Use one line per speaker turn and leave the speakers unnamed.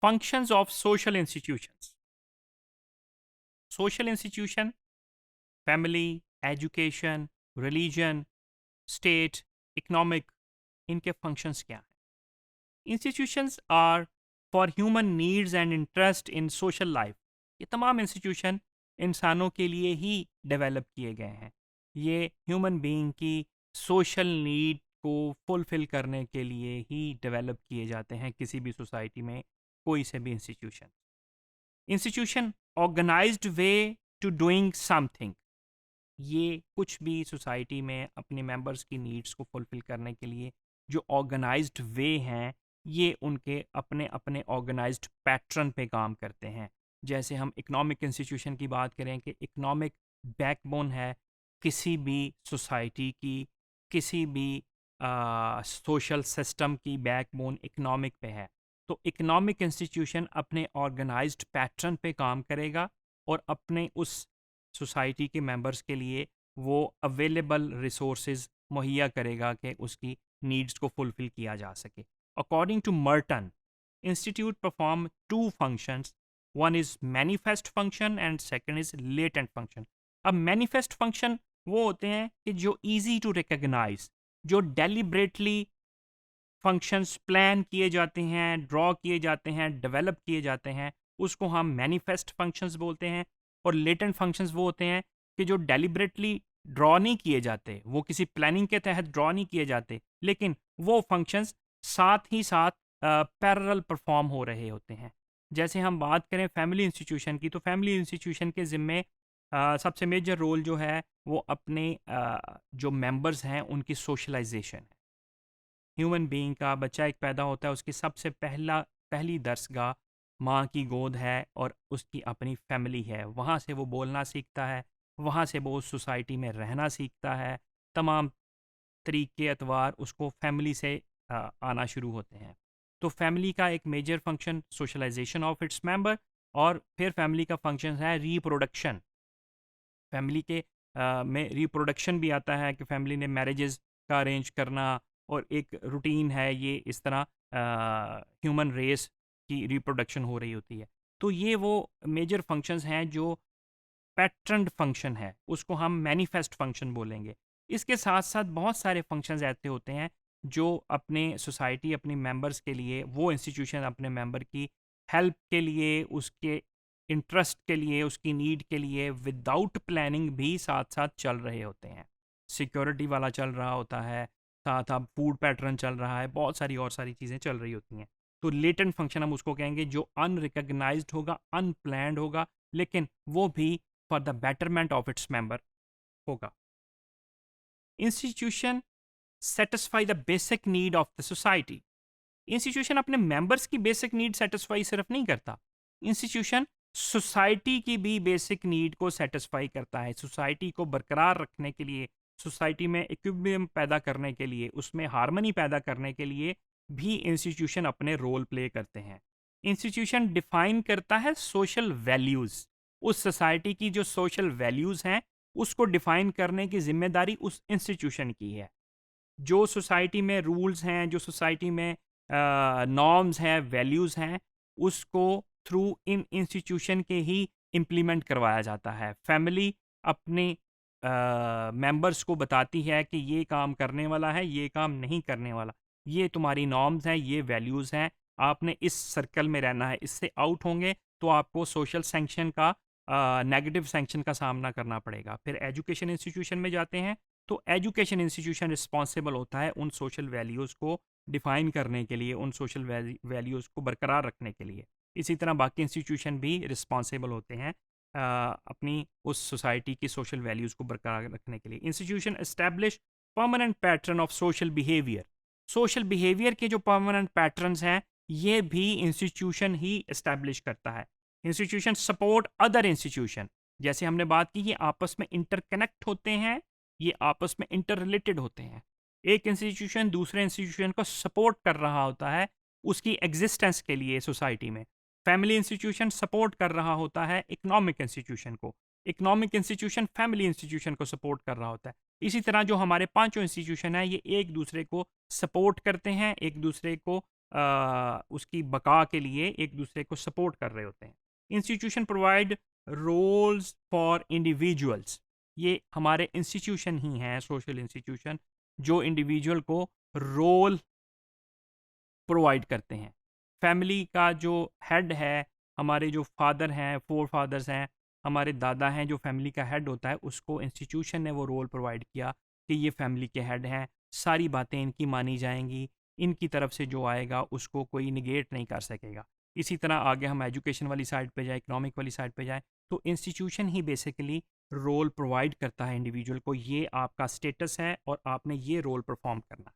Functions of social institutions. Social institution, family, education, religion, state, economic, इनके functions क्या हैं? Institutions are for human needs and interest in social life. ये तमाम institution इंसानों के लिए ही डेवलप किए गए हैं. ये ह्यूमन बीइंग की सोशल नीड को फुलफिल करने के लिए ही डेवलप किए जाते हैं किसी भी सोसाइटी में कोई से भी institution organized way to doing something. ये कुछ भी सोसाइटी में अपने मेंबर्स की नीड्स को फुलफिल करने के लिए जो ऑर्गेनाइज्ड वे हैं, ये उनके अपने अपने ऑर्गेनाइज्ड पैटर्न पे काम करते हैं. जैसे हम इकोनॉमिक इंस्टीट्यूशन की बात करें कि इकोनॉमिक बैकबोन है किसी भी सोसाइटी की, किसी भी सोशल सिस्टम की बैकबोन इकोनॉमिक पे है. तो इकोनॉमिक इंस्टीट्यूशन अपने ऑर्गेनाइज्ड पैटर्न पे काम करेगा और अपने उस सोसाइटी के मेंबर्स के लिए वो अवेलेबल रिसोर्सेज मुहैया करेगा कि उसकी नीड्स को फुलफिल किया जा सके. According to Merton, institute perform two functions. One is manifest function and second is latent function. अब मैनिफेस्ट फंक्शन वो होते हैं कि जो इजी टू रिकॉग्नाइज, जो डेलिब्रेटली फंक्शंस प्लान किए जाते हैं, ड्रॉ किए जाते हैं, डेवलप किए जाते हैं, उसको हम मैनिफेस्ट फंक्शंस बोलते हैं. और लेटेंट फंक्शंस वो होते हैं कि जो डेलिब्रेटली ड्रॉ नहीं किए जाते, वो किसी प्लानिंग के तहत ड्रॉ नहीं किए जाते, लेकिन वो फंक्शंस साथ ही साथ पैरेलल परफॉर्म हो रहे होते हैं. जैसे हम बात करें फैमिली इंस्टीट्यूशन की, तो फैमिली इंस्टीट्यूशन के ज़िम्मे सबसे मेजर रोल जो है वो अपने जो मेंबर्स हैं उनकी सोशलाइजेशन है. ह्यूमन बीइंग का बच्चा एक पैदा होता है, उसकी सबसे पहली दरसगाह माँ की गोद है और उसकी अपनी फैमिली है. वहाँ से वो बोलना सीखता है, वहाँ से वो उस सोसाइटी में रहना सीखता है. तमाम तरीके एतवार उसको फैमिली से आना शुरू होते हैं. तो फैमिली का एक major function socialisation of its member, और फिर फैमिली का फंक्शन है रिप्रोडक्शन. फैमिली के में रिप्रोडक्शन भी आता है कि फैमिली ने मैरिजेस का अरेंज करना, और एक रूटीन है ये, इस तरह ह्यूमन रेस की रिप्रोडक्शन हो रही होती है. तो ये वो मेजर फंक्शंस हैं जो पैटर्न्ड फंक्शन है, उसको हम मैनिफेस्ट फंक्शन बोलेंगे. इसके साथ साथ बहुत सारे फंक्शंस ऐसे होते हैं जो अपने सोसाइटी, अपने मेंबर्स के लिए, वो इंस्टीट्यूशन अपने मेंबर की हेल्प के लिए, उसके इंटरेस्ट के लिए, उसकी नीड के लिए विदाउट प्लानिंग भी साथ साथ चल रहे होते हैं. सिक्योरिटी वाला चल रहा होता है, साथ अब फूड पैटर्न चल रहा है, बहुत सारी और सारी चीज़ें चल रही होती हैं. तो लेटेंट फंक्शन हम उसको कहेंगे जो अनरिकग्नाइज्ड होगा, अनप्लैंड होगा, लेकिन वो भी for the betterment of its member होगा. Institution satisfy the basic need of the society. Institution अपने मेंबर्स की बेसिक नीड सेटिस्फाई सिर्फ नहीं करता, इंस्टीट्यूशन सोसाइटी की भी बेसिक नीड को सेटिस्फाई करता है. सोसाइटी को बरकरार रखने के लिए, सोसाइटी में इक्विलिब्रियम पैदा करने के लिए, उसमें हार्मनी पैदा करने के लिए भी इंस्टीट्यूशन अपने रोल प्ले करते हैं. इंस्टीट्यूशन डिफाइन करता है सोशल वैल्यूज़. उस सोसाइटी की जो सोशल वैल्यूज़ हैं उसको डिफाइन करने की जिम्मेदारी उस इंस्टीट्यूशन की है. जो सोसाइटी में रूल्स हैं, जो सोसाइटी में नॉर्म्स हैं, वैल्यूज़ हैं, उसको थ्रू इन इंस्टीट्यूशन के ही इम्प्लीमेंट करवाया जाता है. फैमिली अपने मेंबर्स को बताती है कि ये काम करने वाला है, ये काम नहीं करने वाला, ये तुम्हारी नॉर्म्स हैं, ये वैल्यूज़ हैं, आपने इस सर्कल में रहना है, इससे आउट होंगे तो आपको सोशल सैंक्शन का, नेगेटिव सैंक्शन का सामना करना पड़ेगा. फिर एजुकेशन इंस्टीट्यूशन में जाते हैं, तो एजुकेशन इंस्टीट्यूशन रिस्पॉन्सिबल होता है उन सोशल वैल्यूज़ को डिफ़ाइन करने के लिए, उन सोशल वैल्यूज़ को बरकरार रखने के लिए. इसी तरह बाकी इंस्टीट्यूशन भी रिस्पॉन्सिबल होते हैं अपनी उस सोसाइटी की सोशल वैल्यूज़ को बरकरार रखने के लिए. Institution establish permanent pattern of social behaviour. Social behaviour के जो परमानेंट पैटर्न्स हैं ये भी इंस्टीट्यूशन ही इस्टेब्लिश करता है. Institution support other institution. जैसे हमने बात की, ये आपस में इंटरकनेक्ट होते हैं, ये आपस में इंटर रिलेटेड होते हैं. एक इंस्टीट्यूशन दूसरे इंस्टीट्यूशन को सपोर्ट कर रहा होता है उसकी एग्जिस्टेंस के लिए सोसाइटी में. फैमिली इंस्टीट्यूशन सपोर्ट कर रहा होता है इकोनॉमिक इंस्टीट्यूशन को, इकोनॉमिक इंस्टीट्यूशन फैमिली इंस्टीट्यूशन को सपोर्ट कर रहा होता है. इसी तरह जो हमारे पांचों इंस्टीट्यूशन हैं ये एक दूसरे को सपोर्ट करते हैं, एक दूसरे को उसकी बका के लिए एक दूसरे को सपोर्ट कर रहे होते हैं। Institution provide roles for individuals, ये हमारे इंस्टीट्यूशन ही हैं, सोशल इंस्टीट्यूशन, जो इंडिविजुअल को रोल प्रोवाइड करते हैं। फैमिली का जो हेड है, हमारे जो फादर हैं, फोर फादर्स हैं, हमारे दादा हैं, जो फैमिली का हेड होता है, उसको इंस्टीट्यूशन ने वो रोल प्रोवाइड किया कि ये फैमिली के हेड हैं, सारी बातें इनकी मानी जाएंगी, इनकी तरफ से जो आएगा उसको कोई निगेट नहीं कर सकेगा। इसी तरह आगे हम एजुकेशन वाली साइड पे जाए, इकोनॉमिक वाली साइड पे जाए, तो इंस्टीट्यूशन ही बेसिकली रोल प्रोवाइड करता है इंडिविजुअल को, ये आपका स्टेटस है और आपने ये रोल परफॉर्म करना।